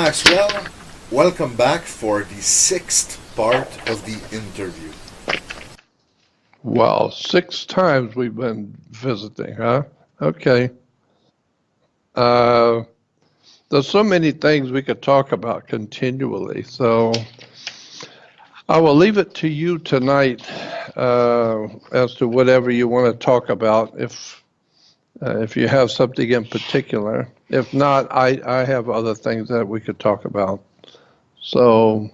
Maxwell, welcome back for the sixth part of the interview. Well, 6 times we've been visiting, huh? Okay. Uh, there's so many things we could talk about continually, so I will leave it to you tonight as to whatever you want to talk about. If you have something in particular, if not, I have other things that we could talk about. So,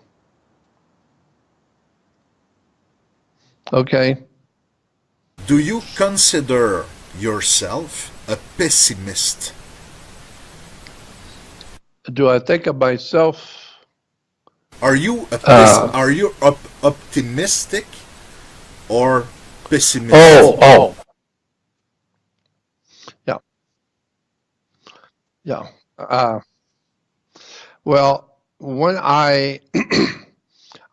okay. Do you consider yourself a pessimist? Do I think of myself? Are you optimistic or pessimistic? Oh, yeah, yeah. Uh, well, when I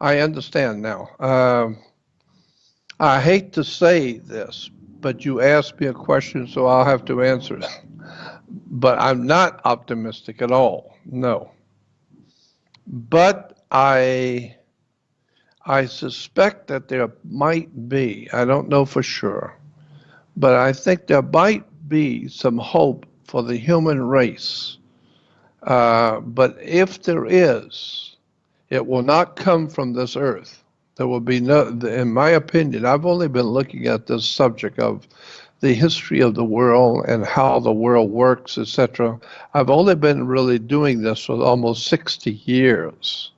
understand now. I hate to say this, but you asked me a question, so I'll have to answer it. But I'm not optimistic at all. No. But I suspect that there might be, I don't know for sure, but I think there might be some hope for the human race. But if there is, it will not come from this earth. There will be no, in my opinion, I've only been looking at this subject of the history of the world and how the world works, etc. I've only been really doing this for almost 60 years,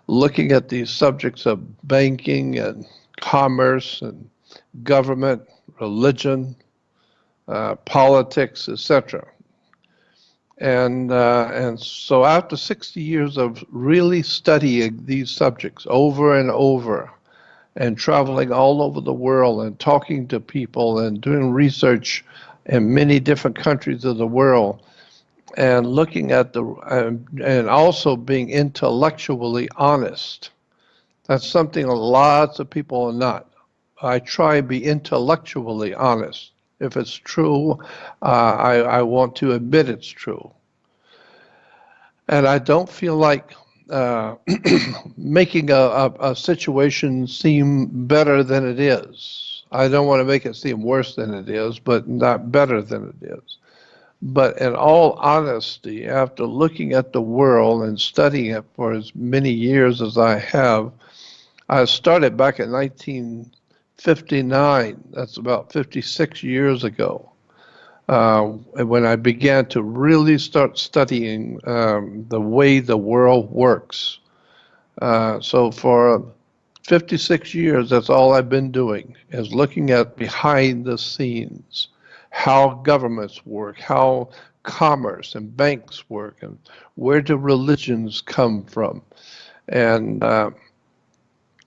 looking at these subjects of banking and commerce and government, religion, politics, etc. And so after 60 years of really studying these subjects over and over and traveling all over the world and talking to people and doing research in many different countries of the world and looking at and also being intellectually honest. That's something lots of people are not. I try to be intellectually honest. If it's true, I want to admit it's true. And I don't feel like uh, making a situation seem better than it is. I don't want to make it seem worse than it is, but not better than it is. But in all honesty, after looking at the world and studying it for as many years as I have, I started back in 1959. That's about 56 years ago. When I began to really start studying the way the world works. So for 56 years, that's all I've been doing, is looking at behind the scenes, how governments work, how commerce and banks work, and where do religions come from, and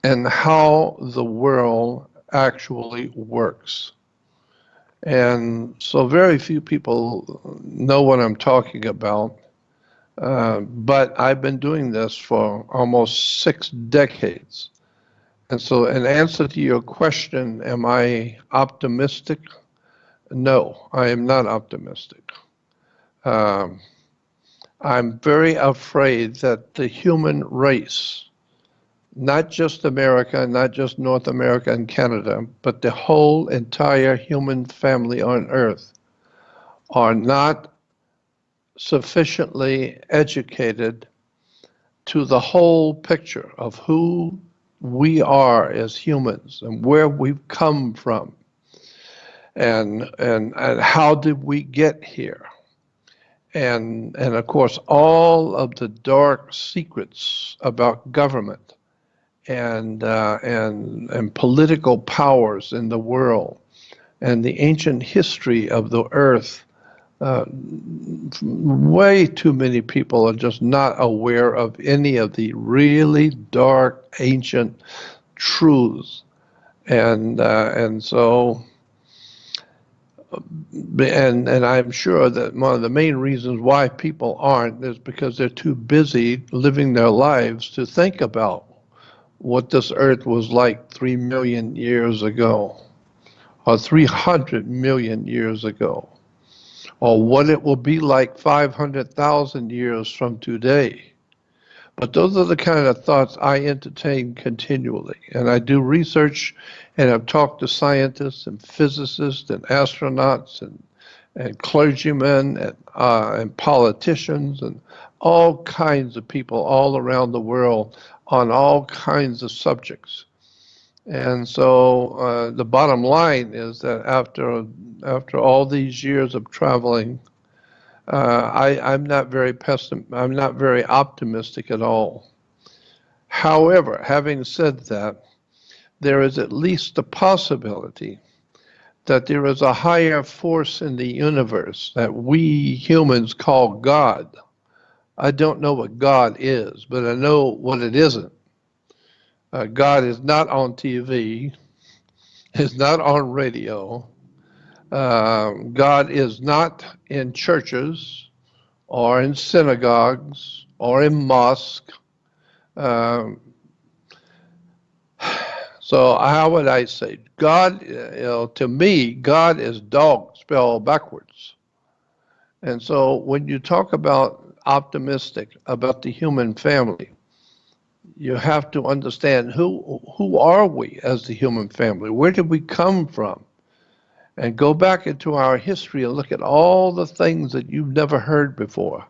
and how the world actually works. And so very few people know what I'm talking about, but I've been doing this for almost 6 decades. And so in answer to your question, am I optimistic? No, I am not optimistic. Um, I'm very afraid that the human race, not just America, not just North America and Canada, but the whole entire human family on Earth, are not sufficiently educated to the whole picture of who we are as humans and where we've come from and how did we get here. And of course, all of the dark secrets about government and political powers in the world and the ancient history of the earth. Way too many people are just not aware of any of the really dark ancient truths, and so and I'm sure that one of the main reasons why people aren't is because they're too busy living their lives to think about what this earth was like 3 million years ago or 300 million years ago. or what it will be like 500,000 years from today. But those are the kind of thoughts I entertain continually. And I do research and I've talked to scientists and physicists and astronauts and clergymen and politicians and all kinds of people all around the world on all kinds of subjects. And so the bottom line is that after all these years of traveling, I'm not I'm not very optimistic at all. However, having said that, there is at least the possibility that there is a higher force in the universe that we humans call God. I don't know what God is, but I know what it isn't. God is not on TV, is not on radio. God is not in churches or in synagogues or in mosques. Um, so how would I say? God, to me, God is dog spelled backwards. And so when you talk about optimistic about the human family, you have to understand who are we as the human family? Where did we come from? And go back into our history and look at all the things that you've never heard before.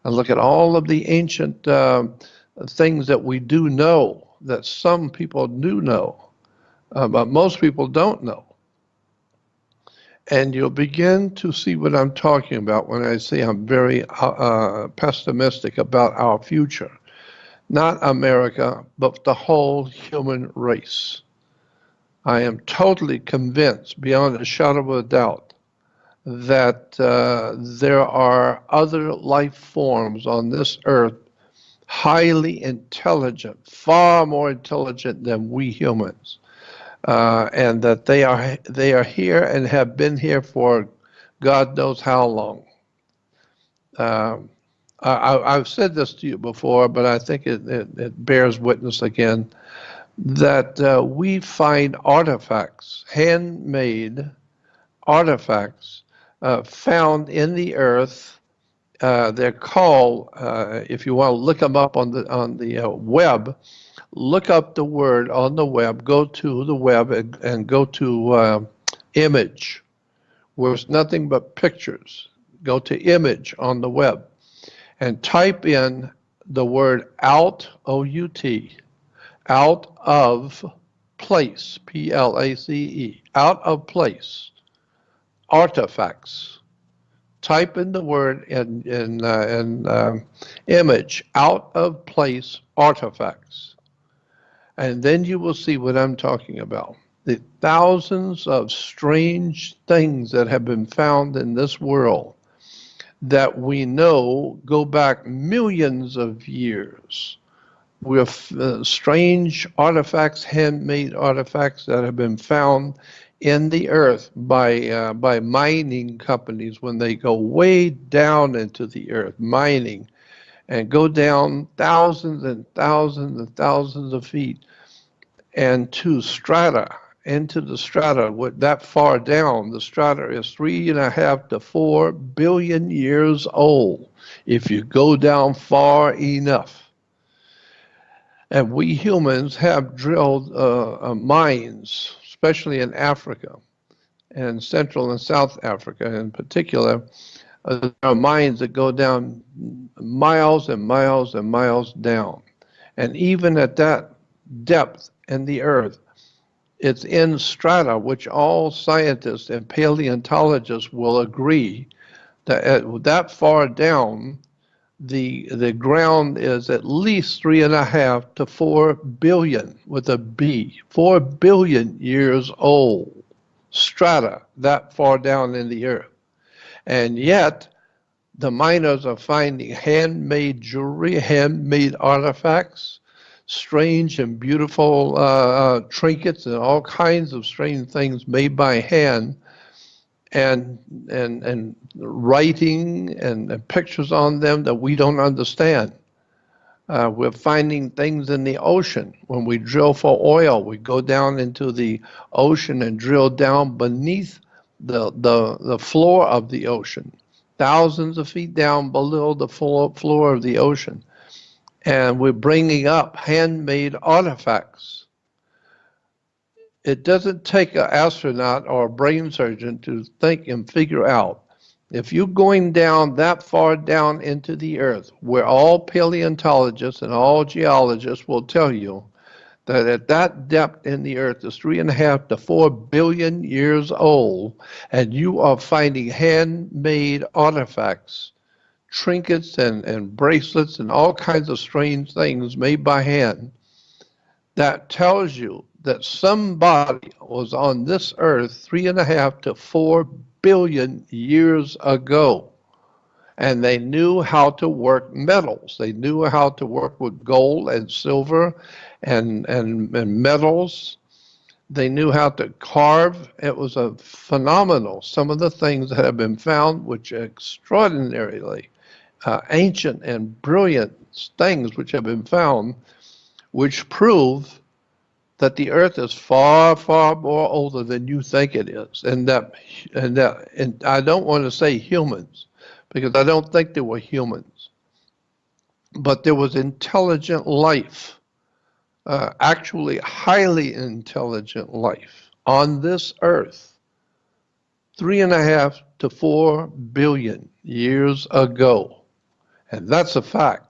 And look at all of the ancient things that we do know, that some people do know, but most people don't know. And you'll begin to see what I'm talking about when I say I'm very pessimistic about our future. Not America, but the whole human race. I am totally convinced, beyond a shadow of a doubt, that there are other life forms on this earth highly intelligent, far more intelligent than we humans, and that they are here and have been here for God knows how long. I've said this to you before, but I think it bears witness again, that we find artifacts, handmade artifacts, found in the earth. They're called, if you want to look them up on the web, look up the word on the web, go to the web and go to image, where it's nothing but pictures. Go to image on the web and type in the word out, O-U-T, out of place, P-L-A-C-E, out of place, artifacts. Type in the word in image, out of place, artifacts. And then you will see what I'm talking about. The thousands of strange things that have been found in this world that we know go back millions of years, with strange artifacts, handmade artifacts that have been found in the earth by mining companies when they go way down into the earth, mining, and go down thousands and thousands and thousands of feet and to strata, into the strata. That far down, the strata is 3.5 to 4 billion years old if you go down far enough. And we humans have drilled mines, especially in Africa and Central and South Africa in particular. There are mines that go down miles and miles and miles down. And even at that depth in the earth, it's in strata, which all scientists and paleontologists will agree that at that far down, the ground is at least 3.5 to 4 billion with a B, 4 billion years old, strata that far down in the earth. And yet, the miners are finding handmade jewelry, handmade artifacts, strange and beautiful trinkets and all kinds of strange things made by hand, and writing and pictures on them that we don't understand. We're finding things in the ocean. When we drill for oil, we go down into the ocean and drill down beneath the floor of the ocean, thousands of feet down below the floor of the ocean. And we're bringing up handmade artifacts. It doesn't take an astronaut or a brain surgeon to think and figure out if you're going down that far down into the earth, where all paleontologists and all geologists will tell you that at that depth in the earth is 3.5 to 4 billion years old, and you are finding handmade artifacts, trinkets and bracelets and all kinds of strange things made by hand, that tells you that somebody was on this earth 3.5 to 4 billion years ago. And they knew how to work metals. They knew how to work with gold and silver and metals. They knew how to carve. It was a phenomenal. Some of the things that have been found, which are extraordinarily ancient and brilliant things which have been found, which prove that the earth is far, far more older than you think it is. And I don't want to say humans, because I don't think there were humans, but there was intelligent life, actually highly intelligent life on this earth 3.5 to 4 billion years ago. And that's a fact.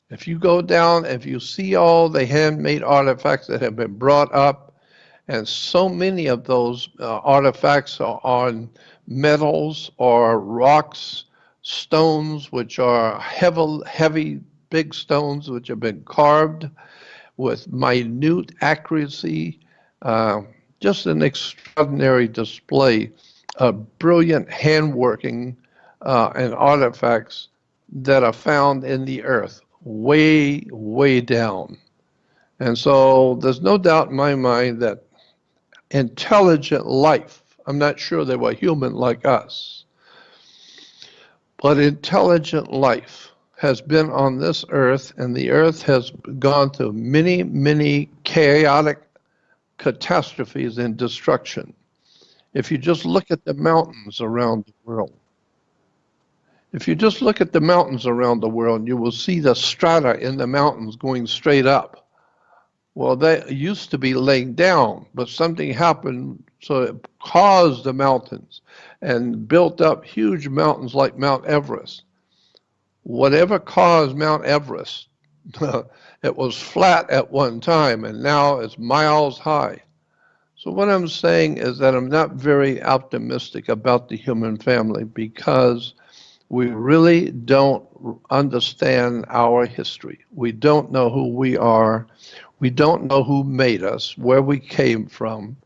If you go down, if you see all the handmade artifacts that have been brought up, and so many of those artifacts are on metals or rocks, stones, which are heavy, big stones which have been carved with minute accuracy, just an extraordinary display of brilliant handworking and artifacts that are found in the earth, way, way down. And so there's no doubt in my mind that intelligent life, I'm not sure they were human like us, but intelligent life has been on this earth, and the earth has gone through many, many chaotic catastrophes and destruction. If you just look at the mountains around the world, if you just look at the mountains around the world, you will see the strata in the mountains going straight up. Well, they used to be laying down, but something happened, so it caused the mountains and built up huge mountains like Mount Everest. Whatever caused Mount Everest, it was flat at one time, and now it's miles high. So what I'm saying is that I'm not very optimistic about the human family, because we really don't understand our history. We don't know who we are. We don't know who made us, where we came from.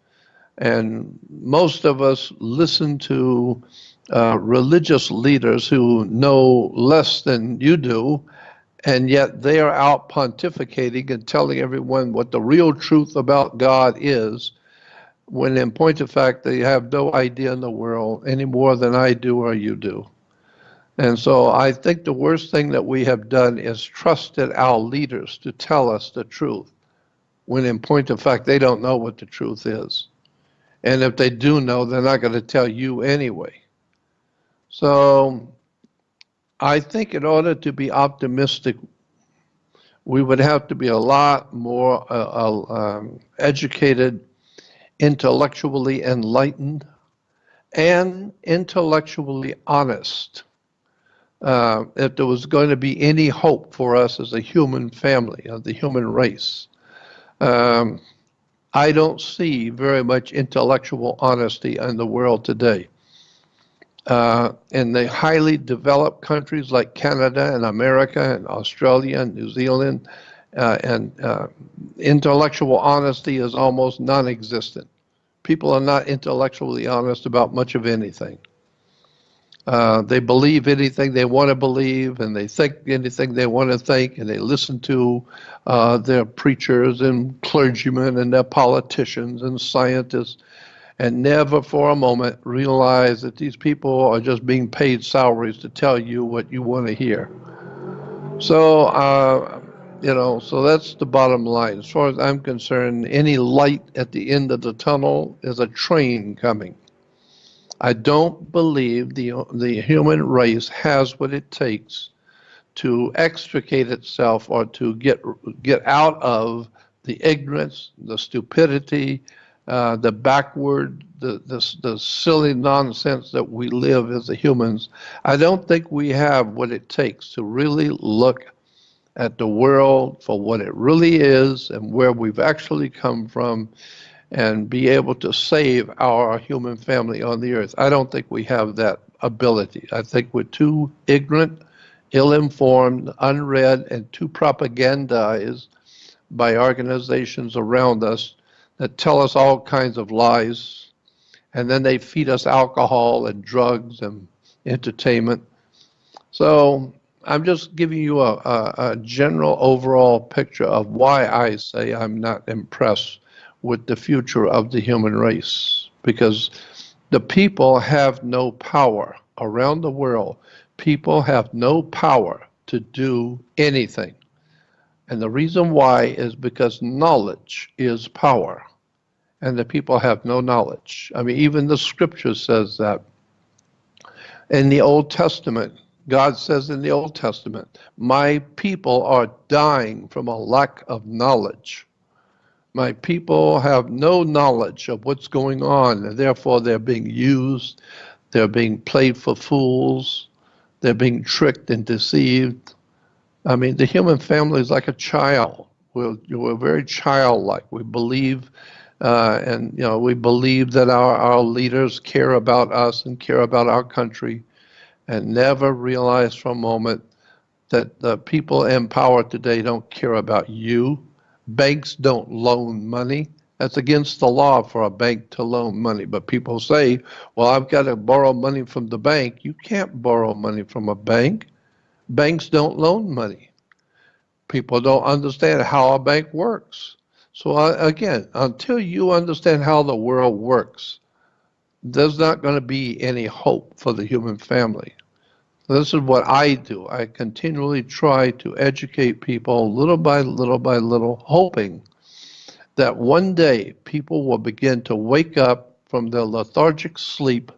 And most of us listen to religious leaders who know less than you do, and yet they are out pontificating and telling everyone what the real truth about God is, when in point of fact they have no idea in the world any more than I do or you do. And so I think the worst thing that we have done is trusted our leaders to tell us the truth, when in point of fact they don't know what the truth is. And if they do know, they're not going to tell you anyway. So I think in order to be optimistic, we would have to be a lot more educated, intellectually enlightened, and intellectually honest. If there was going to be any hope for us as a human family, of the human race. I don't see very much intellectual honesty in the world today. In the highly developed countries like Canada and America and Australia and New Zealand, intellectual honesty is almost non-existent. People are not intellectually honest about much of anything. They believe anything they want to believe, and they think anything they want to think, and they listen to their preachers and clergymen and their politicians and scientists, and never for a moment realize that these people are just being paid salaries to tell you what you want to hear. So, so that's the bottom line. As far as I'm concerned, any light at the end of the tunnel is a train coming. I don't believe the human race has what it takes to extricate itself or to get out of the ignorance, the stupidity, the backward, the silly nonsense that we live as humans. I don't think we have what it takes to really look at the world for what it really is and where we've actually come from and be able to save our human family on the earth. I don't think we have that ability. I think we're too ignorant, ill-informed, unread, and too propagandized by organizations around us that tell us all kinds of lies, and then they feed us alcohol and drugs and entertainment. So I'm just giving you a general overall picture of why I say I'm not impressed with the future of the human race, because the people have no power around the world. People have no power to do anything. And the reason why is because knowledge is power, and the people have no knowledge. I mean, even the scripture says that. In the Old Testament, God says in the Old Testament, my people are dying from a lack of knowledge. My people have no knowledge of what's going on, and therefore they're being used, they're being played for fools, they're being tricked and deceived. I mean, the human family is like a child. We're very childlike. We believe, and we believe that our leaders care about us and care about our country, and never realize for a moment that the people in power today don't care about you. Banks don't loan money. That's against the law for a bank to loan money. But people say, well, I've got to borrow money from the bank. You can't borrow money from a bank. Banks don't loan money. People don't understand how a bank works. So again, until you understand how the world works, there's not going to be any hope for the human family. This is what I do. I continually try to educate people little by little by little, hoping that one day people will begin to wake up from their lethargic sleep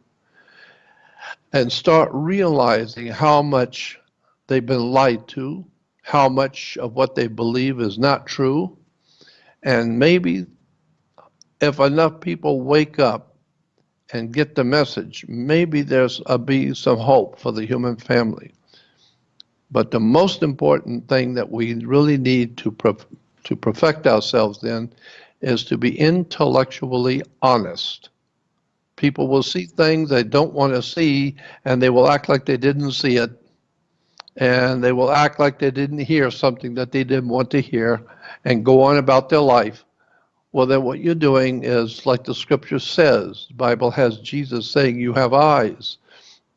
and start realizing how much they've been lied to, how much of what they believe is not true. And maybe if enough people wake up and get the message, maybe there's be some hope for the human family. But the most important thing that we really need to perfect ourselves in is to be intellectually honest. People will see things they don't want to see, and they will act like they didn't see it, and they will act like they didn't hear something that they didn't want to hear, and go on about their life. Well, then what you're doing is, like the scripture says, the Bible has Jesus saying, you have eyes,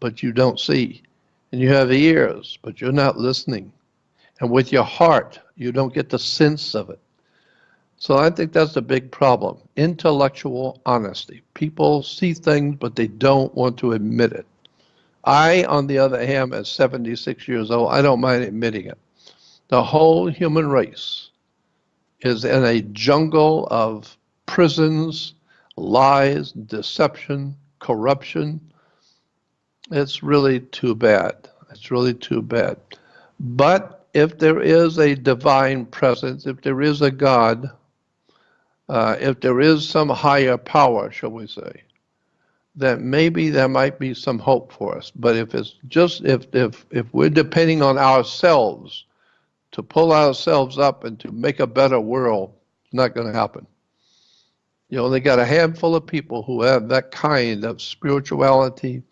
but you don't see. And you have ears, but you're not listening. And with your heart, you don't get the sense of it. So I think that's the big problem. Intellectual honesty. People see things, but they don't want to admit it. I, on the other hand, at 76 years old, I don't mind admitting it. The whole human race is in a jungle of prisons, lies, deception, corruption. It's really too bad. It's really too bad. But if there is a divine presence, if there is a God, if there is some higher power, shall we say, then maybe there might be some hope for us. But if it's just if we're depending on ourselves to pull ourselves up and to make a better world, it's not going to happen. You only got a handful of people who have that kind of spirituality,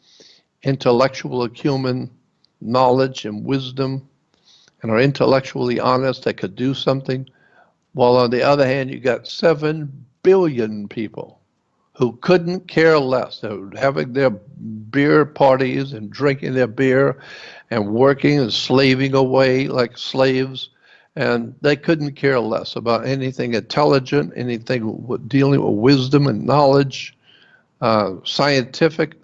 intellectual acumen, knowledge and wisdom, and are intellectually honest that could do something. While on the other hand, you got 7 billion people who couldn't care less. They're having their beer parties and drinking their beer and working and slaving away like slaves, and they couldn't care less about anything intelligent, anything dealing with wisdom and knowledge, scientific.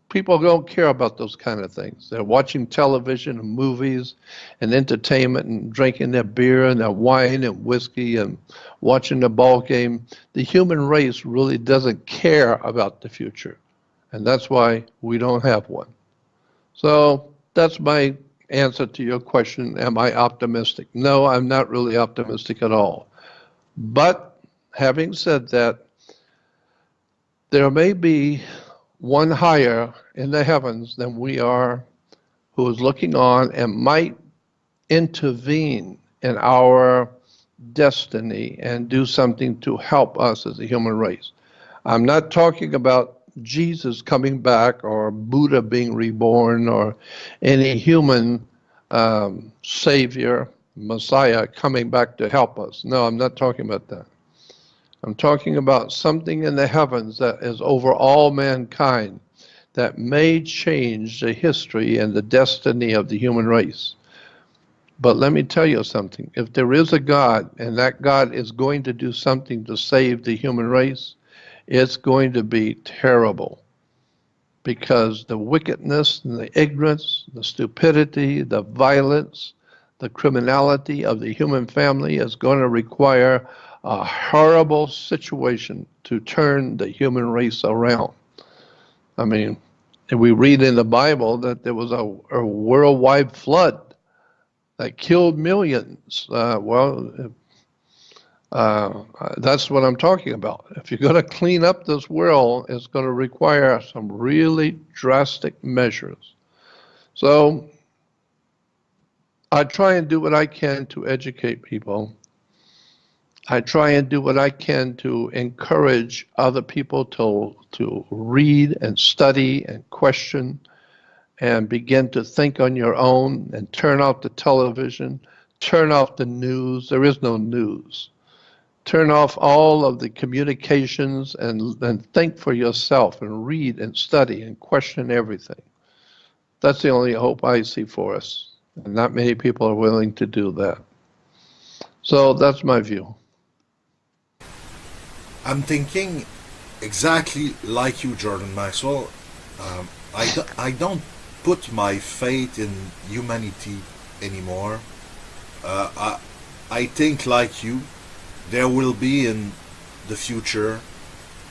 People don't care about those kind of things. They're watching television and movies and entertainment and drinking their beer and their wine and whiskey and watching the ball game. The human race really doesn't care about the future. and that's why we don't have one. So that's my answer to your question. Am I optimistic? No, I'm not really optimistic at all. But having said that, there may be one higher in the heavens than we are who is looking on and might intervene in our destiny and do something to help us as a human race. I'm not talking about Jesus coming back or Buddha being reborn or any human savior, Messiah coming back to help us. No, I'm not talking about that. I'm talking about something in the heavens that is over all mankind that may change the history and the destiny of the human race. But let me tell you something. If there is a God and that God is going to do something to save the human race, it's going to be terrible, because the wickedness and the ignorance, the stupidity, the violence, the criminality of the human family is going to require a horrible situation to turn the human race around. I mean, we read in the Bible that there was a worldwide flood that killed millions. That's what I'm talking about. If you're going to clean up this world, it's going to require some really drastic measures. So I try and do what I can to educate people. I try and do what I can to encourage other people to read and study and question and begin to think on your own and turn off the television, turn off the news. There is no news. Turn off all of the communications and think for yourself and read and study and question everything. That's the only hope I see for us. And not many people are willing to do that. So that's my view. I'm thinking exactly like you, Jordan Maxwell. I don't put my faith in humanity anymore. I think like you, there will be in the future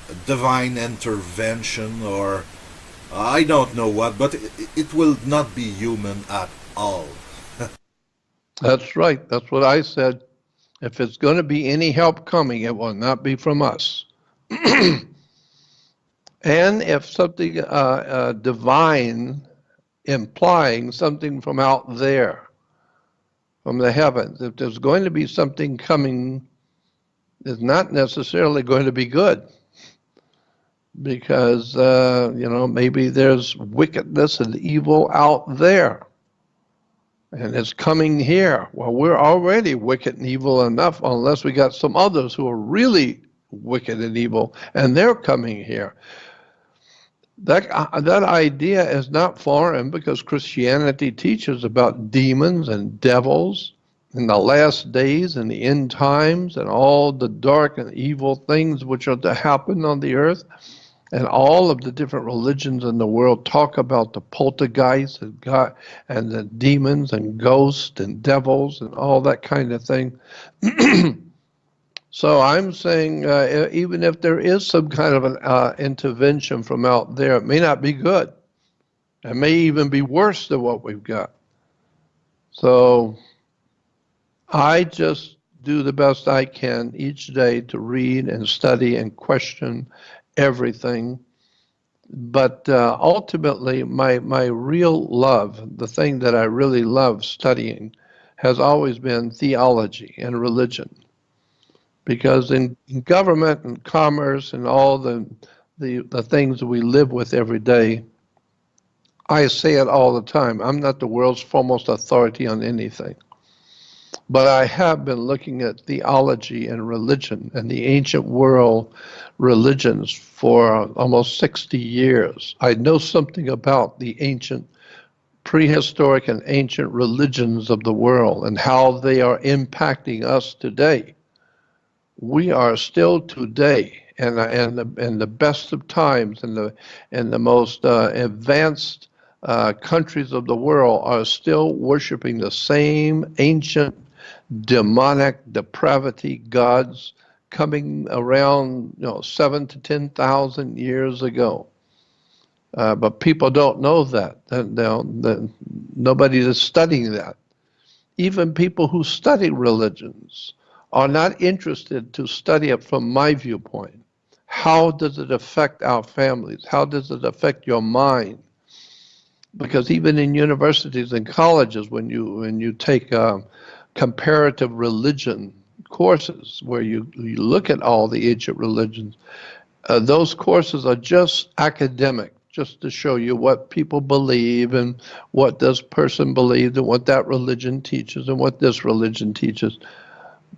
a divine intervention, or I don't know what, but it will not be human at all. That's right. That's what I said. If it's going to be any help coming, it will not be from us. And if something divine, implying something from out there, from the heavens, if there's going to be something coming, it's not necessarily going to be good. Because, maybe there's wickedness and evil out there. And it's coming here. Well, we're already wicked and evil enough, unless we got some others who are really wicked and evil, and they're coming here. That idea is not foreign, because Christianity teaches about demons and devils in the last days and the end times and all the dark and evil things which are to happen on the earth. And all of the different religions in the world talk about the poltergeists and God and the demons and ghosts and devils and all that kind of thing. So I'm saying even if there is some kind of an intervention from out there, it may not be good. It may even be worse than what we've got. So I just do the best I can each day to read and study and question everything. But ultimately, my real love, the thing that I really love studying, has always been theology and religion. Because in government and commerce and all the things we live with every day, I say it all the time, I'm not the world's foremost authority on anything. But I have been looking at theology and religion and the ancient world religions for almost 60 years. I know something about the ancient, prehistoric and ancient religions of the world and how they are impacting us today. We are still today, in the best of times, and the most advanced countries of the world are still worshiping the same ancient demonic depravity gods coming around 7,000 to 10,000 years ago. But people don't know that. Nobody is studying that. Even people who study religions are not interested to study it from my viewpoint. How does it affect our families? How does it affect your mind? Because even in universities and colleges, when you take comparative religion courses where you look at all the ancient religions, those courses are just academic, just to show you what people believe and what this person believes and what that religion teaches and what this religion teaches.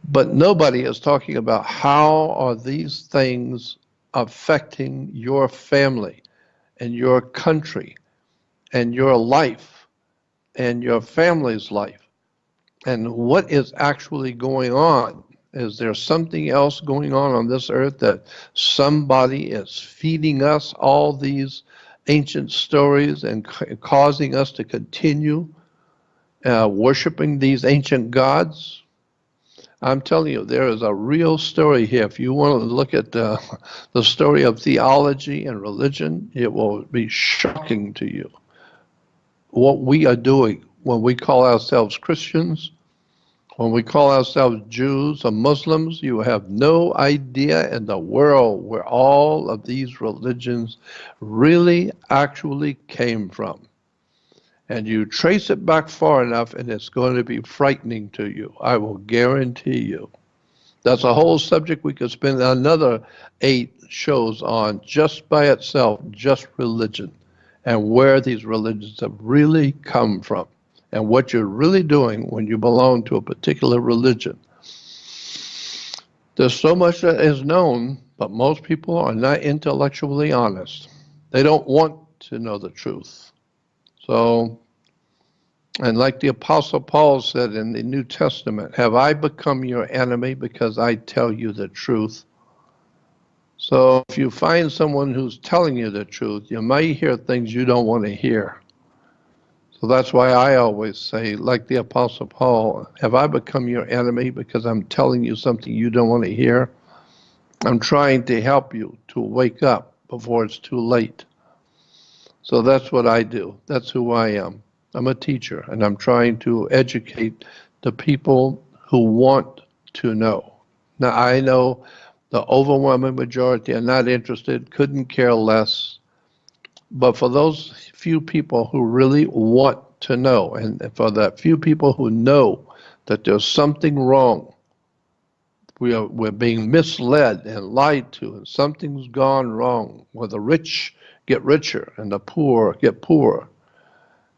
But nobody is talking about how are these things affecting your family and your country and your life and your family's life, and what is actually going on. Is there something else going on this earth that somebody is feeding us all these ancient stories and causing us to continue worshiping these ancient gods? I'm telling you, there is a real story here. If you want to look at the story of theology and religion, it will be shocking to you. What we are doing when we call ourselves Christians, when we call ourselves Jews or Muslims, you have no idea in the world where all of these religions really actually came from. And you trace it back far enough and it's going to be frightening to you. I will guarantee you. That's a whole subject we could spend another 8 shows on just by itself, just religion, and where these religions have really come from, and what you're really doing when you belong to a particular religion. There's so much that is known, but most people are not intellectually honest. They don't want to know the truth. So, and like the Apostle Paul said in the New Testament, have I become your enemy because I tell you the truth? So if you find someone who's telling you the truth, you might hear things you don't want to hear. So that's why I always say, like the Apostle Paul, have I become your enemy because I'm telling you something you don't want to hear? I'm trying to help you to wake up before it's too late. So that's what I do. That's who I am. I'm a teacher, and I'm trying to educate the people who want to know. Now, I know the overwhelming majority are not interested, couldn't care less. But for those few people who really want to know, and for that few people who know that there's something wrong, we're being misled and lied to, and something's gone wrong, where the rich get richer and the poor get poorer.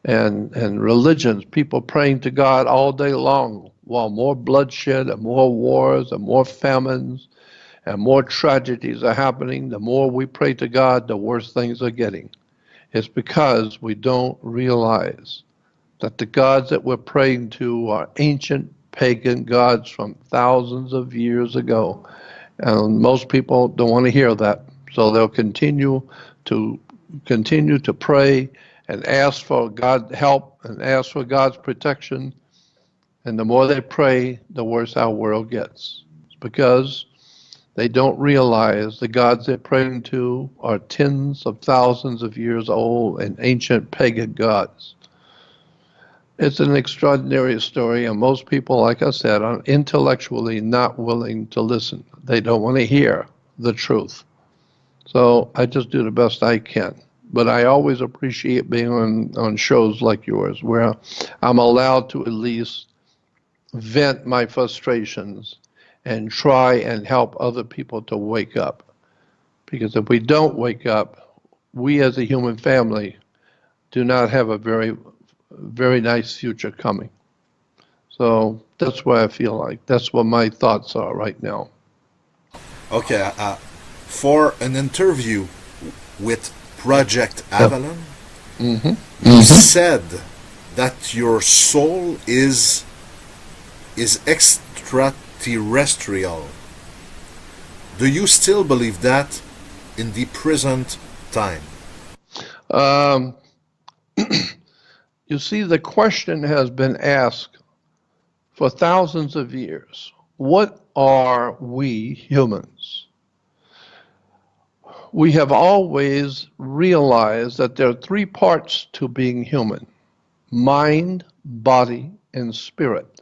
And religions, people praying to God all day long, while more bloodshed and more wars and more famines and more tragedies are happening. The more we pray to God, the worse things are getting. It's because we don't realize that the gods that we're praying to are ancient pagan gods from thousands of years ago. And most people don't want to hear that. So they'll continue to pray and ask for God's help and ask for God's protection. And the more they pray, the worse our world gets. It's because they don't realize the gods they're praying to are tens of thousands of years old and ancient pagan gods. It's an extraordinary story, and most people, like I said, are intellectually not willing to listen. They don't want to hear the truth. So I just do the best I can. But I always appreciate being on shows like yours, where I'm allowed to at least vent my frustrations and try and help other people to wake up. Because if we don't wake up, we as a human family do not have a very, very nice future coming. So that's what I feel like. That's what my thoughts are right now. Okay, for an interview with Project Avalon, you said that your soul is extraterrestrial. Do you still believe that in the present time? You see, the question has been asked for thousands of years. What are we humans? We have always realized that there are three parts to being human: mind, body, and spirit.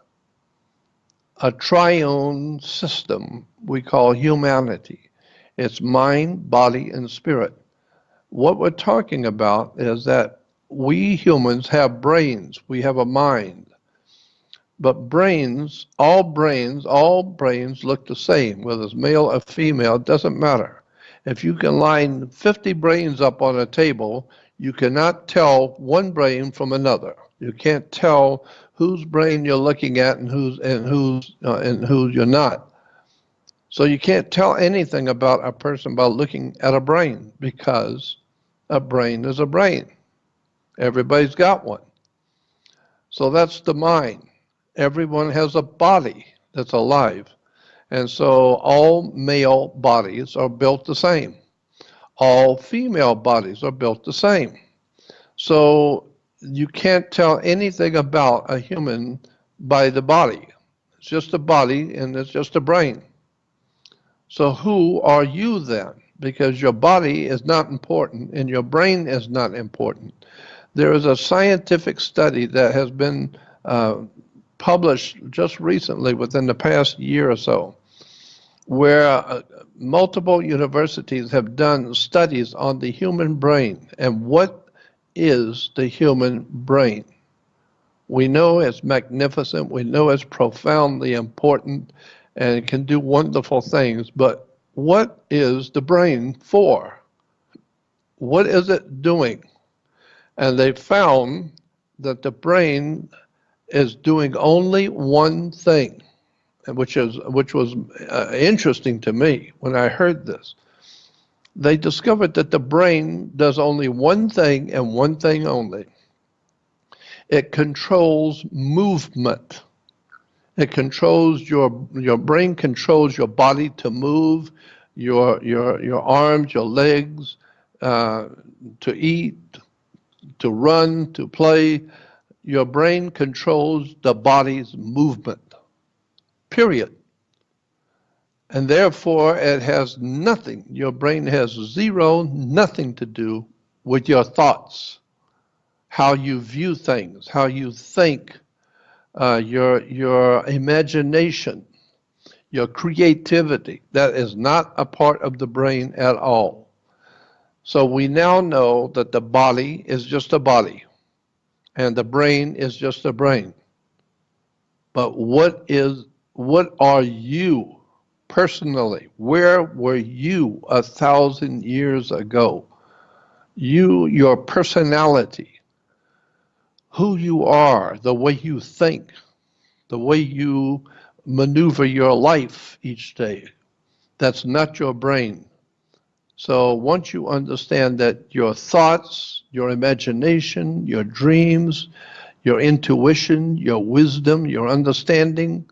A triune system we call humanity. It's mind, body, and spirit. What we're talking about is that we humans have brains, we have a mind. But all brains look the same, whether it's male or female, it doesn't matter. If you can line 50 brains up on a table, you cannot tell one brain from another. You can't tell whose brain you're looking at and who you're not. So you can't tell anything about a person by looking at a brain, because a brain is a brain. Everybody's got one. So that's the mind. Everyone has a body that's alive. And so all male bodies are built the same. All female bodies are built the same. So you can't tell anything about a human by the body. It's just a body and it's just a brain. So who are you then? Because your body is not important and your brain is not important. There is a scientific study that has been published just recently, within the past year or so, where multiple universities have done studies on the human brain and what is the human brain. We know it's magnificent, we know it's profoundly important, and it can do wonderful things, but what is the brain for? What is it doing? And they found that the brain is doing only one thing, which was interesting to me when I heard this. They discovered that the brain does only one thing and one thing only. It controls movement. It controls your brain controls your body to move, your arms, your legs, to eat, to run, to play. Your brain controls the body's movement, period. And therefore, it has nothing, your brain has nothing to do with your thoughts, how you view things, how you think, your imagination, your creativity. That is not a part of the brain at all. So we now know that the body is just a body, and the brain is just a brain. But what are you personally? Where were you 1,000 years ago? Your personality, who you are, the way you think, the way you maneuver your life each day, that's not your brain. So once you understand that your thoughts, your imagination, your dreams, your intuition, your wisdom, your understanding,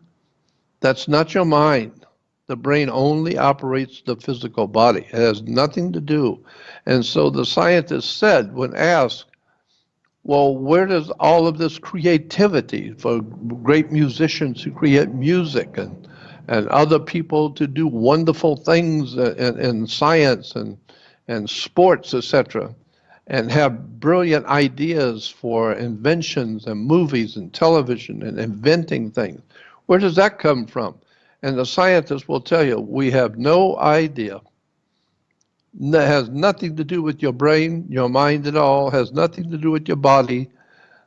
that's not your mind. The brain only operates the physical body. It has nothing to do. And so the scientists said, when asked, well, where does all of this creativity for great musicians who create music and other people to do wonderful things in science and sports, etc., and have brilliant ideas for inventions and movies and television and inventing things, where does that come from? And the scientists will tell you, we have no idea. That has nothing to do with your brain, your mind at all, has nothing to do with your body.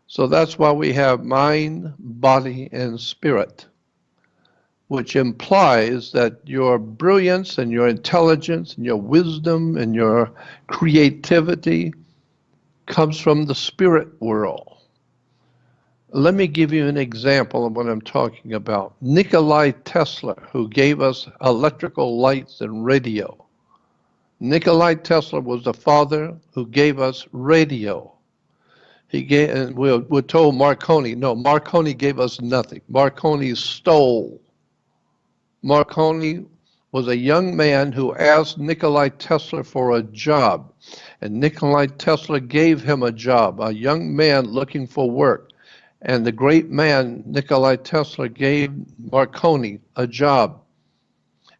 So that's why we have mind, body, and spirit, which implies that your brilliance and your intelligence and your wisdom and your creativity comes from the spirit world. Let me give you an example of what I'm talking about. Nikola Tesla, who gave us electrical lights and radio. Nikola Tesla was the father who gave us radio. And we're told Marconi. No, Marconi gave us nothing. Marconi stole. Marconi was a young man who asked Nikola Tesla for a job, and Nikola Tesla gave him a job, a young man looking for work. And the great man, Nikola Tesla, gave Marconi a job.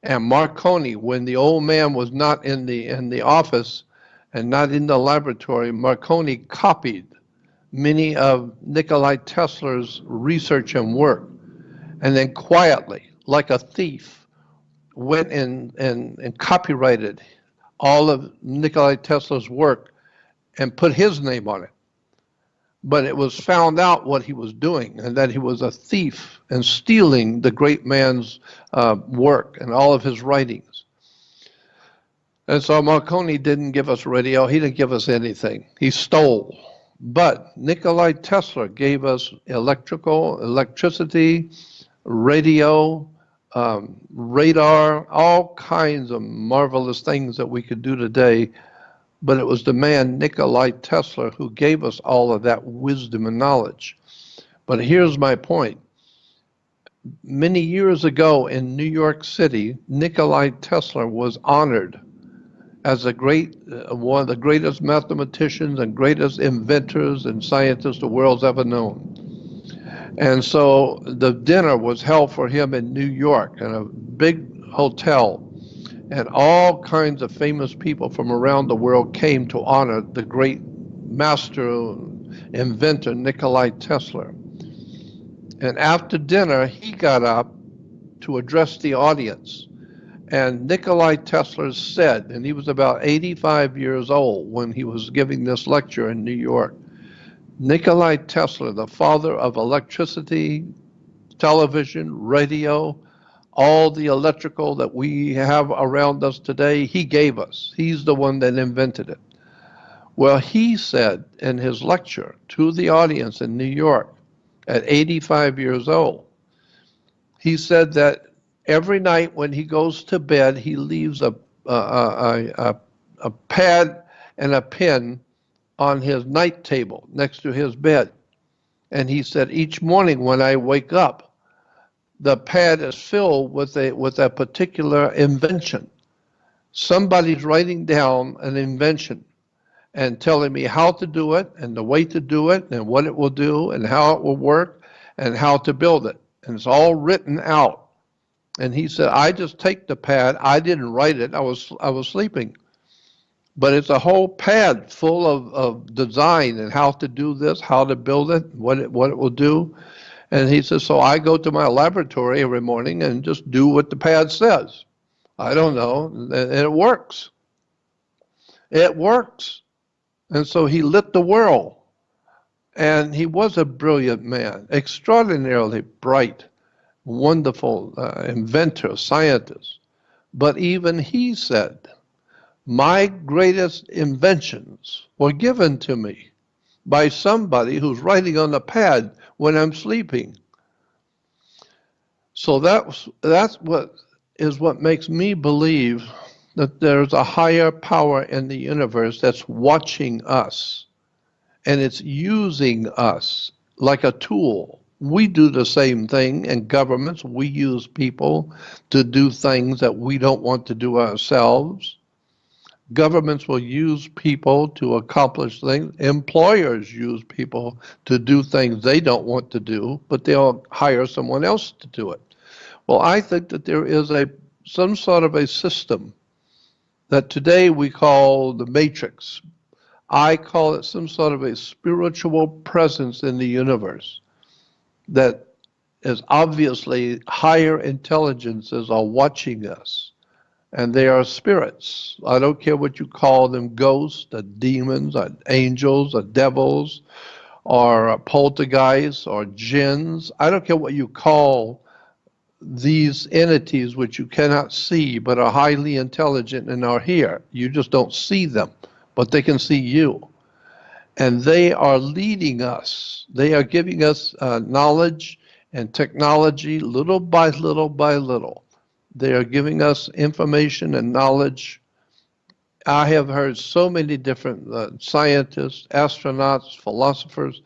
And Marconi, when the old man was not in the office and not in the laboratory, Marconi copied many of Nikolai Tesla's research and work, and then quietly, like a thief, went and copyrighted all of Nikolai Tesla's work and put his name on it. But it was found out what he was doing, and that he was a thief and stealing the great man's work and all of his writings. And so Marconi didn't give us radio. He didn't give us anything. He stole. But Nikolai Tesla gave us electricity, radio, radar, all kinds of marvelous things that we could do today. But it was the man, Nikolai Tesla, who gave us all of that wisdom and knowledge. But here's my point. Many years ago in New York City, Nikolai Tesla was honored as one of the greatest mathematicians and greatest inventors and scientists the world's ever known. And so the dinner was held for him in New York in a big hotel. And all kinds of famous people from around the world came to honor the great master inventor Nikolai Tesla. And after dinner, he got up to address the audience. And Nikolai Tesla said, and he was about 85 years old when he was giving this lecture in New York, Nikolai Tesla, the father of electricity, television, radio, all the electrical that we have around us today, he gave us. He's the one that invented it. Well, he said in his lecture to the audience in New York at 85 years old, he said that every night when he goes to bed, he leaves a pad and a pen on his night table next to his bed. And he said, each morning when I wake up, the pad is filled with a particular invention. Somebody's writing down an invention and telling me how to do it and the way to do it and what it will do and how it will work and how to build it. And it's all written out. And he said, I just take the pad. I didn't write it. I was sleeping. But it's a whole pad full of design and how to do this, how to build it, what it will do. And he says, so I go to my laboratory every morning and just do what the pad says. I don't know. And it works. It works. And so he lit the world. And he was a brilliant man, extraordinarily bright, wonderful inventor, scientist. But even he said, my greatest inventions were given to me by somebody who's writing on the pad when I'm sleeping. So that's what makes me believe that there's a higher power in the universe that's watching us, and it's using us like a tool. We do the same thing in governments. We use people to do things that we don't want to do ourselves. Governments will use people to accomplish things. Employers use people to do things they don't want to do, but they'll hire someone else to do it. Well, I think that there is some sort of a system that today we call the matrix. I call it some sort of a spiritual presence in the universe that is obviously higher intelligences are watching us. And they are spirits. I don't care what you call them, ghosts, or demons, or angels, or devils, or poltergeists, or jinns. I don't care what you call these entities which you cannot see but are highly intelligent and are here. You just don't see them, but they can see you. And they are leading us. They are giving us knowledge and technology little by little by little. They are giving us information and knowledge. I have heard so many different scientists, astronauts, philosophers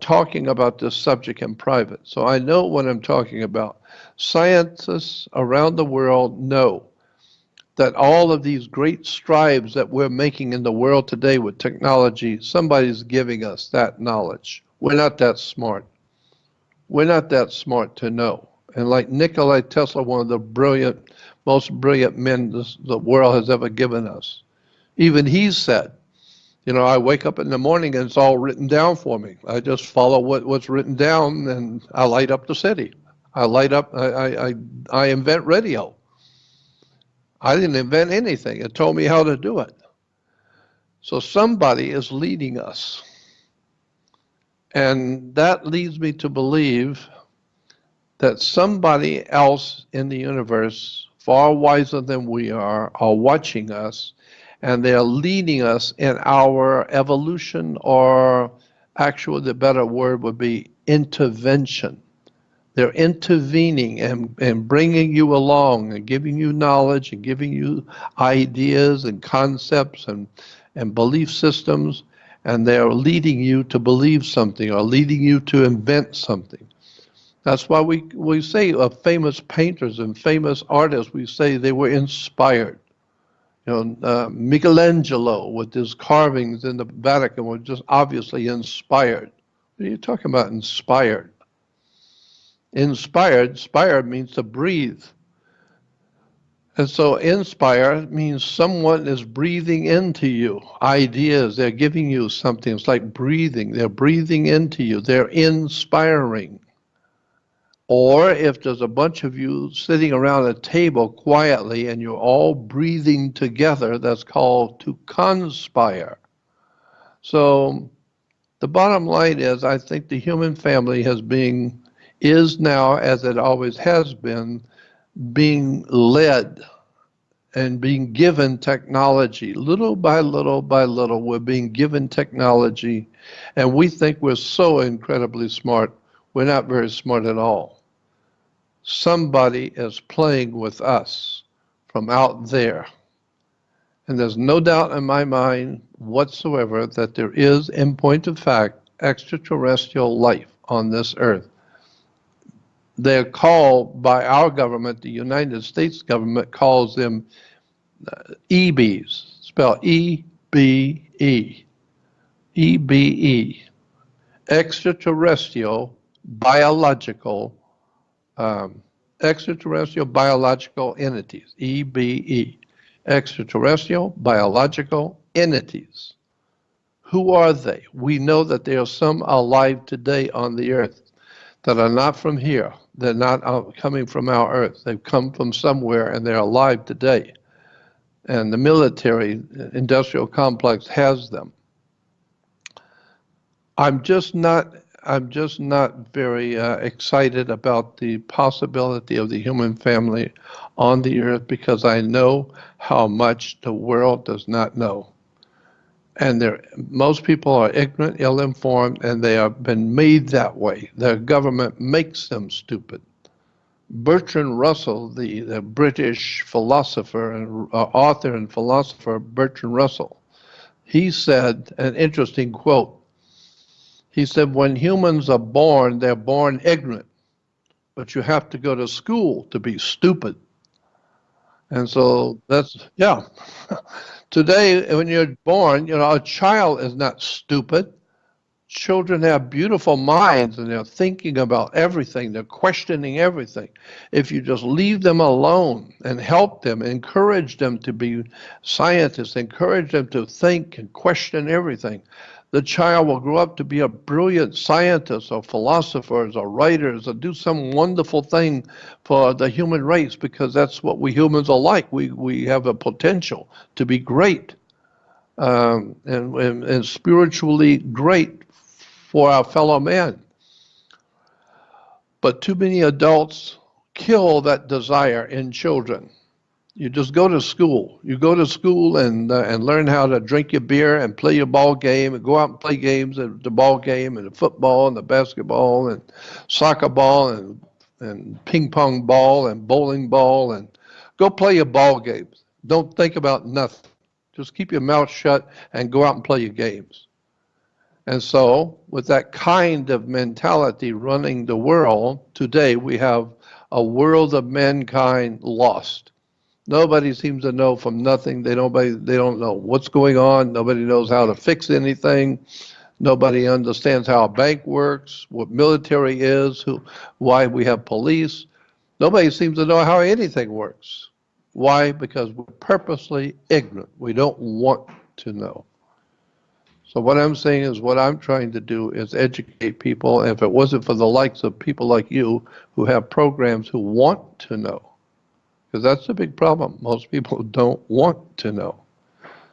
talking about this subject in private. So I know what I'm talking about. Scientists around the world know that all of these great strides that we're making in the world today with technology, somebody's giving us that knowledge. We're not that smart. We're not that smart to know. And like Nikola Tesla, one of the brilliant most brilliant men the world has ever given us. Even he said, I wake up in the morning and it's all written down for me. I just follow what's written down and I light up the city. I light up, I invent radio. I didn't invent anything. It told me how to do it. So somebody is leading us. And that leads me to believe that somebody else in the universe, far wiser than we are watching us, and they're leading us in our evolution, or actually the better word would be intervention. They're intervening and bringing you along and giving you knowledge and giving you ideas and concepts and belief systems, and they're leading you to believe something or leading you to invent something. That's why we say of famous painters and famous artists, we say they were inspired. Michelangelo with his carvings in the Vatican were just obviously inspired. What are you talking about, inspired? Inspired means to breathe. And so inspire means someone is breathing into you ideas. They're giving you something. It's like breathing. They're breathing into you. They're inspiring. Or if there's a bunch of you sitting around a table quietly and you're all breathing together, that's called to conspire. So the bottom line is, I think the human family is now, as it always has been, being led and being given technology. Little by little by little, we're being given technology, and we think we're so incredibly smart. We're not very smart at all. Somebody is playing with us from out there. And there's no doubt in my mind whatsoever that there is, in point of fact, extraterrestrial life on this earth. They're called by our government, the United States government calls them EBs, spelled E-B-E, E-B-E, extraterrestrial biological entities, EBE, extraterrestrial biological entities. Who are they? We know that there are some alive today on the earth that are not from here. They're not coming from our earth. They've come from somewhere and they're alive today. And the military industrial complex has them. I'm just not very excited about the possibility of the human family on the earth, because I know how much the world does not know. And most people are ignorant, ill-informed, and they have been made that way. Their government makes them stupid. Bertrand Russell, the British philosopher and author and philosopher Bertrand Russell, he said an interesting quote. He said, when humans are born, they're born ignorant, but you have to go to school to be stupid. And so yeah. Today, when you're born, a child is not stupid. Children have beautiful minds and they're thinking about everything. They're questioning everything. If you just leave them alone and help them, encourage them to be scientists, encourage them to think and question everything, the child will grow up to be a brilliant scientist or philosophers or writers or do some wonderful thing for the human race, because that's what we humans are like. We have a potential to be great and spiritually great for our fellow man. But too many adults kill that desire in children. You just go to school. You go to school and learn how to drink your beer and play your ball game and go out and play games at the ball game and the football and the basketball and soccer ball and ping pong ball and bowling ball, and go play your ball games. Don't think about nothing. Just keep your mouth shut and go out and play your games. And so with that kind of mentality running the world, today we have a world of mankind lost. Nobody seems to know from nothing. They don't know what's going on. Nobody knows how to fix anything. Nobody understands how a bank works, what military is, why we have police. Nobody seems to know how anything works. Why? Because we're purposely ignorant. We don't want to know. So what I'm saying is what I'm trying to do is educate people. And if it wasn't for the likes of people like you who have programs who want to know, because that's the big problem. Most people don't want to know.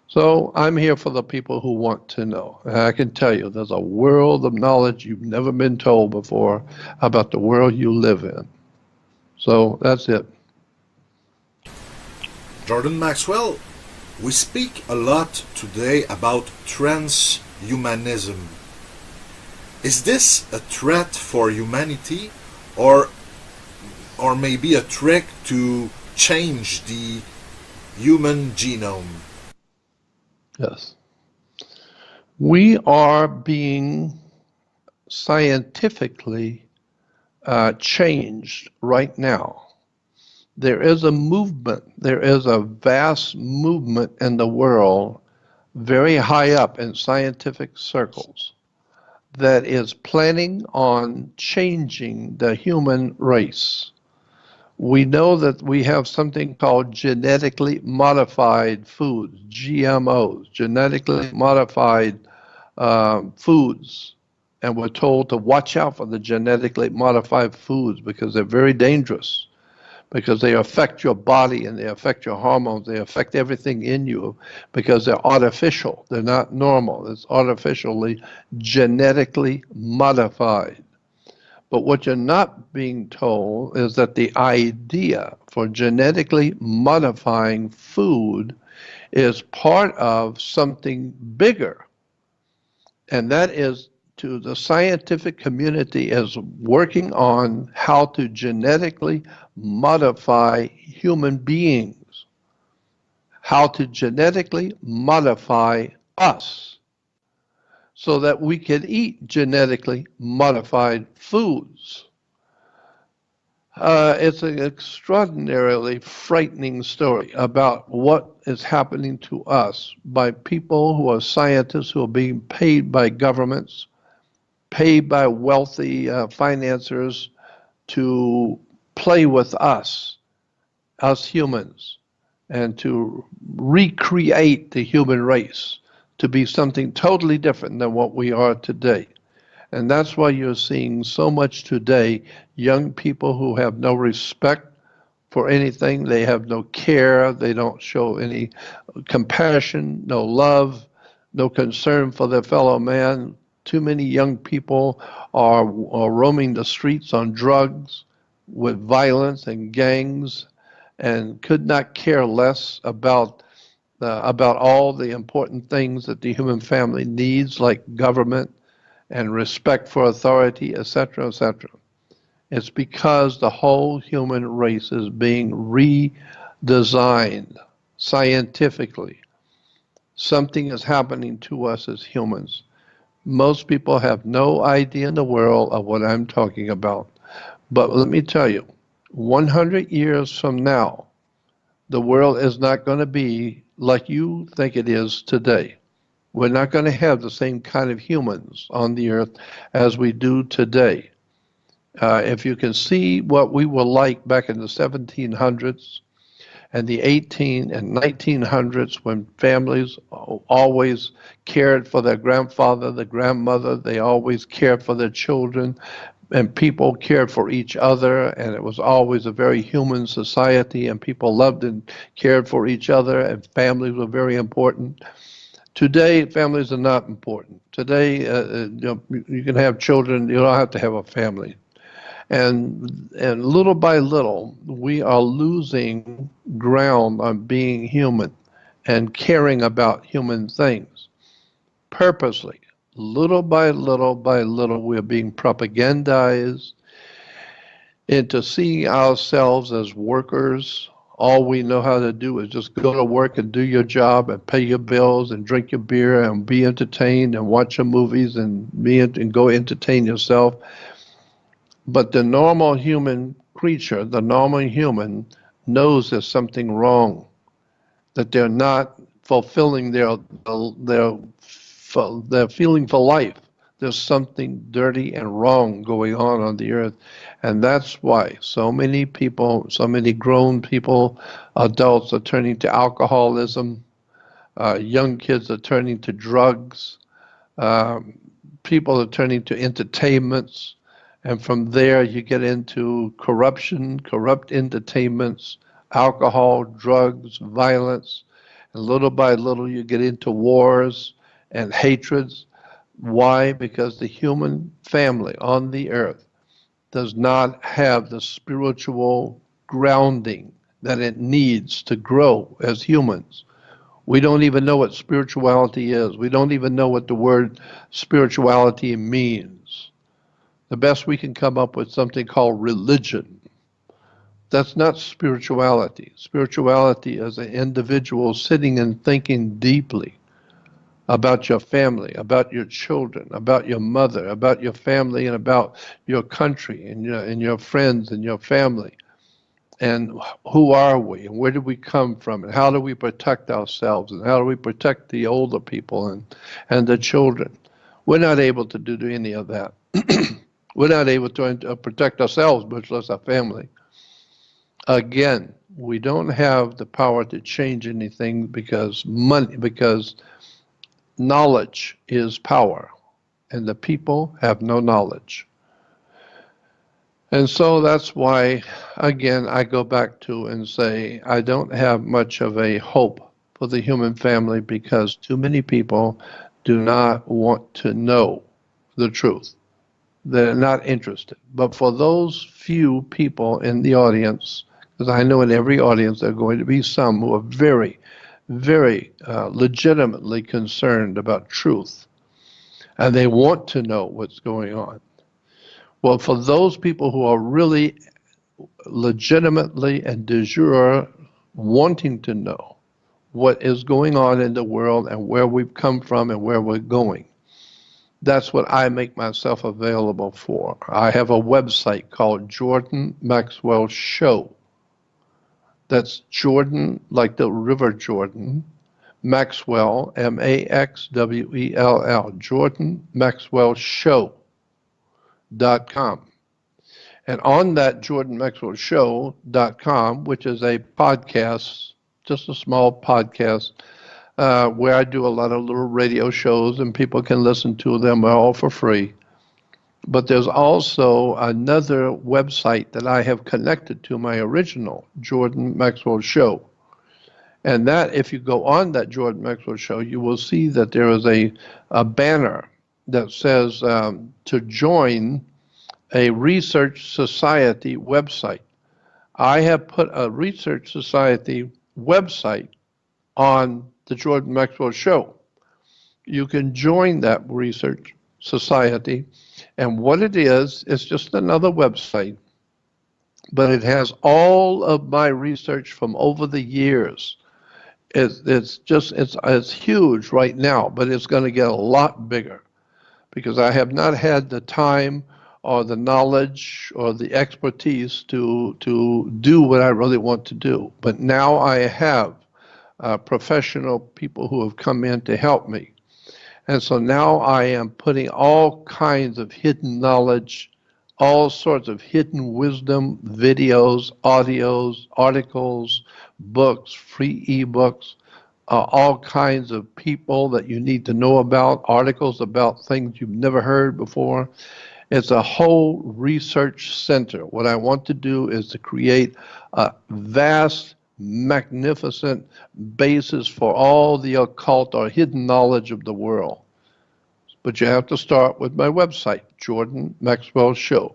So I'm here for the people who want to know. And I can tell you there's a world of knowledge you've never been told before about the world you live in. So that's it. Jordan Maxwell, we speak a lot today about transhumanism. Is this a threat for humanity, or maybe a trick to change the human genome? Yes. We are being scientifically changed right now. There is a movement, there is a vast movement in the world, very high up in scientific circles, that is planning on changing the human race. We know that we have something called genetically modified foods, GMOs, genetically modified foods. And we're told to watch out for the genetically modified foods because they're very dangerous, because they affect your body and they affect your hormones. They affect everything in you because they're artificial. They're not normal. It's artificially genetically modified. But what you're not being told is that the idea for genetically modifying food is part of something bigger. And that is to the scientific community is working on how to genetically modify human beings, how to genetically modify us so that we can eat genetically modified foods. It's an extraordinarily frightening story about what is happening to us by people who are scientists who are being paid by governments, paid by wealthy financiers to play with us humans, and to recreate the human race to be something totally different than what we are today. And that's why you're seeing so much today, young people who have no respect for anything. They have no care. They don't show any compassion, no love, no concern for their fellow man. Too many young people are roaming the streets on drugs with violence and gangs and could not care less about all the important things that the human family needs, like government and respect for authority, etc., etc. It's because the whole human race is being redesigned scientifically. Something is happening to us as humans. Most people have no idea in the world of what I'm talking about. But let me tell you, 100 years from now, the world is not going to be like you think it is today. We're not going to have the same kind of humans on the earth as we do today. If you can see what we were like back in the 1700s and the 18 and 1900s, when families always cared for their grandfather, the grandmother, they always cared for their children, and people cared for each other, and it was always a very human society, and people loved and cared for each other, and families were very important. Today, families are not important. Today, you can have children, you don't have to have a family. And little by little, we are losing ground on being human and caring about human things. Purposely, little by little by little, we're being propagandized into seeing ourselves as workers. All we know how to do is just go to work and do your job and pay your bills and drink your beer and be entertained and watch your movies and go entertain yourself. But the normal human creature, the normal human, knows there's something wrong, that they're not fulfilling their feeling for life. There's something dirty and wrong going on the earth. And that's why so many people, so many grown people, adults are turning to alcoholism. Young kids are turning to drugs. Um, People are turning to entertainments. And from there, you get into corruption, corrupt entertainments, alcohol, drugs, violence. And little by little, you get into wars and hatreds. Why? Because the human family on the earth does not have the spiritual grounding that it needs to grow as humans. We don't even know what spirituality is. We don't even know what the word spirituality means. The best we can come up with something called religion. That's not spirituality. Spirituality is an individual sitting and thinking deeply about your family, about your children, about your mother, about your family, and about your country and your friends and your family. And who are we and where did we come from and how do we protect ourselves and how do we protect the older people and the children. We're not able to do any of that. We're not able to protect ourselves, much less our family. Again, we don't have the power to change anything because knowledge is power, and the people have no knowledge. And so that's why, again, I go back to and say I don't have much of a hope for the human family because too many people do not want to know the truth. They're not interested. But for those few people in the audience, because I know in every audience there are going to be some who are very, very legitimately concerned about truth, and they want to know what's going on. Well, for those people who are really legitimately and de jure wanting to know what is going on in the world and where we've come from and where we're going, that's what I make myself available for. I have a website called Jordan Maxwell Show. That's Jordan, like the River Jordan, Maxwell, Maxwell, Jordan Maxwell Show.com. And on that jordanmaxwellshow.com, which is a podcast, just a small podcast, where I do a lot of little radio shows and people can listen to them all for free. But there's also another website that I have connected to my original Jordan Maxwell Show. And that, if you go on that Jordan Maxwell Show, you will see that there is a banner that says to join a research society website. I have put a research society website on the Jordan Maxwell Show. You can join that research society, and what it is just another website, but it has all of my research from over the years. It's huge right now, but it's going to get a lot bigger because I have not had the time or the knowledge or the expertise to do what I really want to do. But now I have professional people who have come in to help me. And so now I am putting all kinds of hidden knowledge, all sorts of hidden wisdom, videos, audios, articles, books, free ebooks, all kinds of people that you need to know about, articles about things you've never heard before. It's a whole research center. What I want to do is to create a vast, magnificent basis for all the occult or hidden knowledge of the world. But you have to start with my website, Jordan Maxwell Show,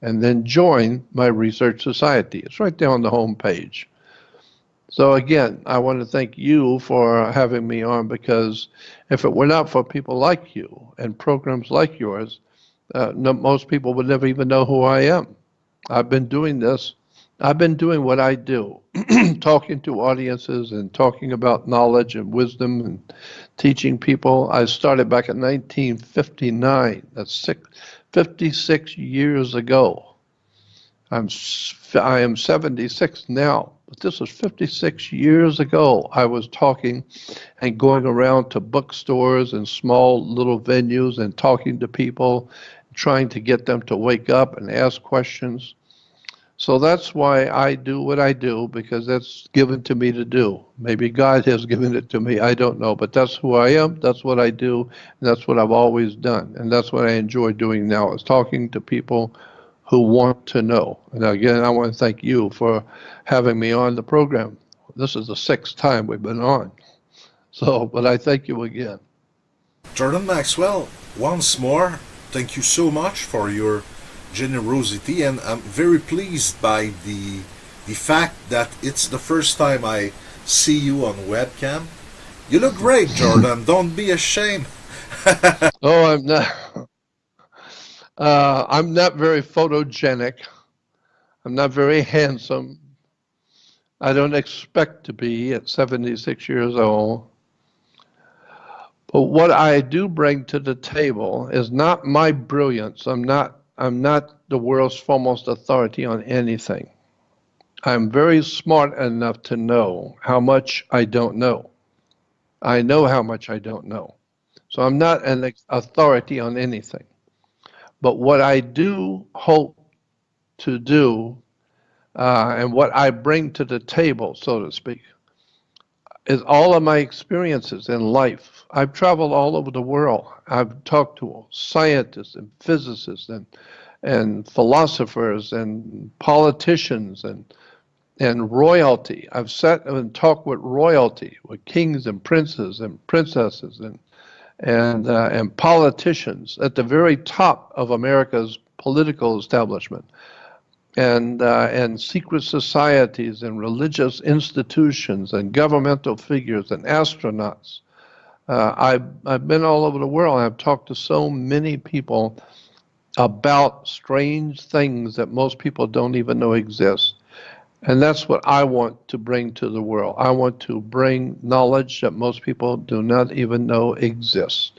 and then join my research society. It's right there on the home page. So again, I want to thank you for having me on, because if it were not for people like you and programs like yours, most people would never even know who I am. I've been doing this. I've been doing what I do, talking to audiences and talking about knowledge and wisdom and teaching people. I started back in 1959. That's 56 years ago. I am 76 now, But this was 56 years ago. I was talking and going around to bookstores and small little venues and talking to people, trying to get them to wake up and ask questions. So that's why I do what I do, because that's given to me to do. Maybe God has given it to me, I don't know, but that's who I am, that's what I do, and that's what I've always done. And that's what I enjoy doing now, is talking to people who want to know. And again, I want to thank you for having me on the program. This is the sixth time we've been on. So, but I thank you again. Jordan Maxwell, once more, thank you so much for your generosity, and I'm very pleased by the fact that it's the first time I see you on webcam. You look great, Jordan. Don't be ashamed. Oh, I'm not. I'm not very photogenic. I'm not very handsome. I don't expect to be at 76 years old. But what I do bring to the table is not my brilliance. I'm not the world's foremost authority on anything. I'm very smart enough to know how much I don't know. I know how much I don't know. So I'm not an authority on anything. But what I do hope to do, and what I bring to the table, so to speak, is all of my experiences in life. I've traveled all over the world. I've talked to scientists and physicists and philosophers and politicians and royalty. I've sat and talked with royalty, with kings and princes and princesses and politicians at the very top of America's political establishment, and secret societies and religious institutions and governmental figures and astronauts. I've been all over the world. I've talked to so many people about strange things that most people don't even know exist. And that's what I want to bring to the world. I want to bring knowledge that most people do not even know exists.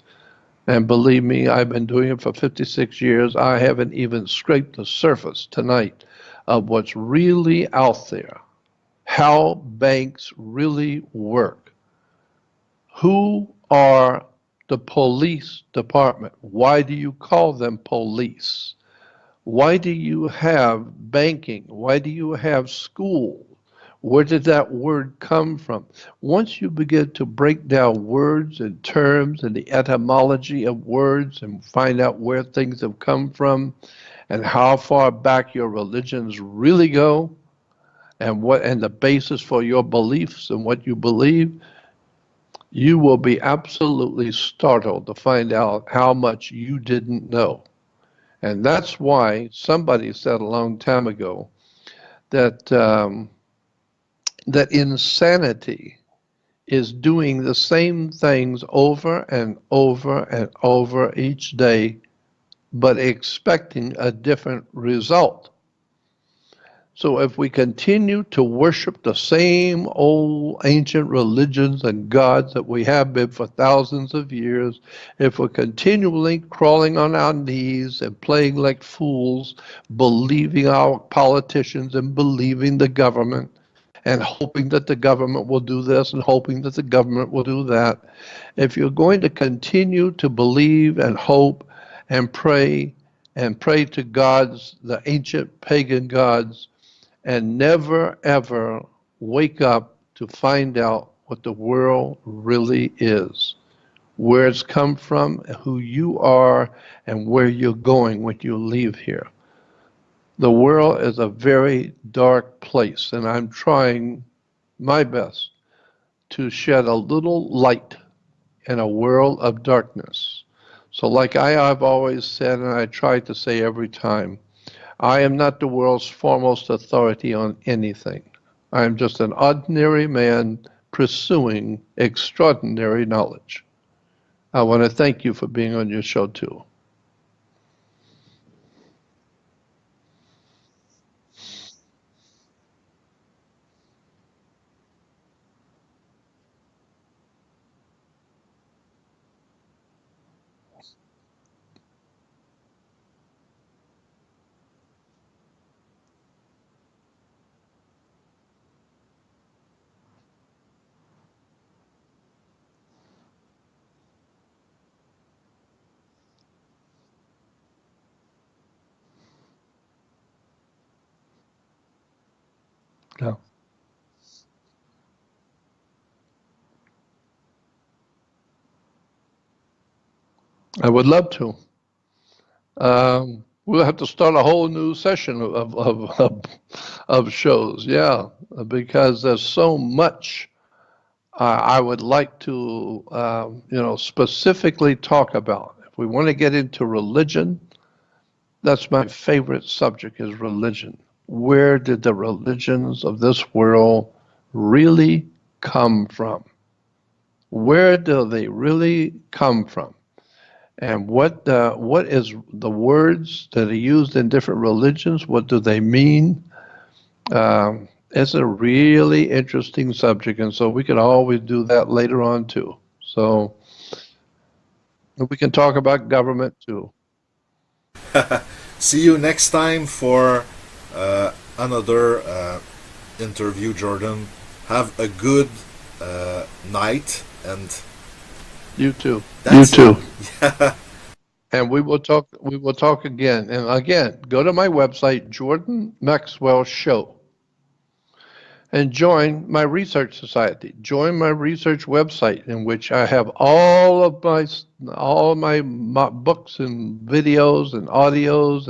And believe me, I've been doing it for 56 years. I haven't even scraped the surface tonight of what's really out there, how banks really work. Who are the police department? Why do you call them police? Why do you have banking? Why do you have school? Where did that word come from? Once you begin to break down words and terms and the etymology of words and find out where things have come from and how far back your religions really go and the basis for your beliefs and what you believe, you will be absolutely startled to find out how much you didn't know. And that's why somebody said a long time ago that that insanity is doing the same things over and over and over each day, but expecting a different result. So if we continue to worship the same old ancient religions and gods that we have been for thousands of years, if we're continually crawling on our knees and playing like fools, believing our politicians and believing the government, and hoping that the government will do this and hoping that the government will do that, if you're going to continue to believe and hope and pray to gods, the ancient pagan gods, and never ever wake up to find out what the world really is, where it's come from, who you are, and where you're going when you leave here. The world is a very dark place, and I'm trying my best to shed a little light in a world of darkness. So, like I've always said, and I try to say every time, I am not the world's foremost authority on anything. I am just an ordinary man pursuing extraordinary knowledge. I want to thank you for being on your show, too. Yeah. I would love to. We'll have to start a whole new session of shows, yeah, because there's so much I would like to, specifically talk about. If we want to get into religion, that's my favorite subject is religion. Where did the religions of this world really come from? Where do they really come from? And what is the words that are used in different religions? What do they mean? It's a really interesting subject, and so we could always do that later on too. So we can talk about government too. See you next time for another interview, Jordan. Have a good night, and You too. You that's too. it. And we will talk. We will talk again. And again, go to my website, Jordan Maxwell Show, and join my research society. Join my research website, in which I have all my books and videos and audios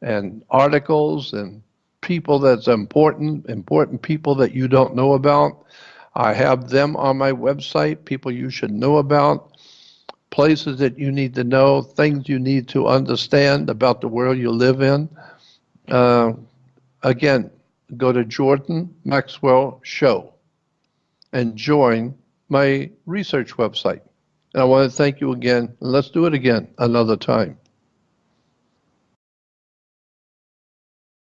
and articles and people that's important people that you don't know about. I have them on my website, people you should know about, places that you need to know, things you need to understand about the world you live in. Uh, Again, go to Jordan Maxwell Show and join my research website. And I want to thank you again. Let's do it again another time.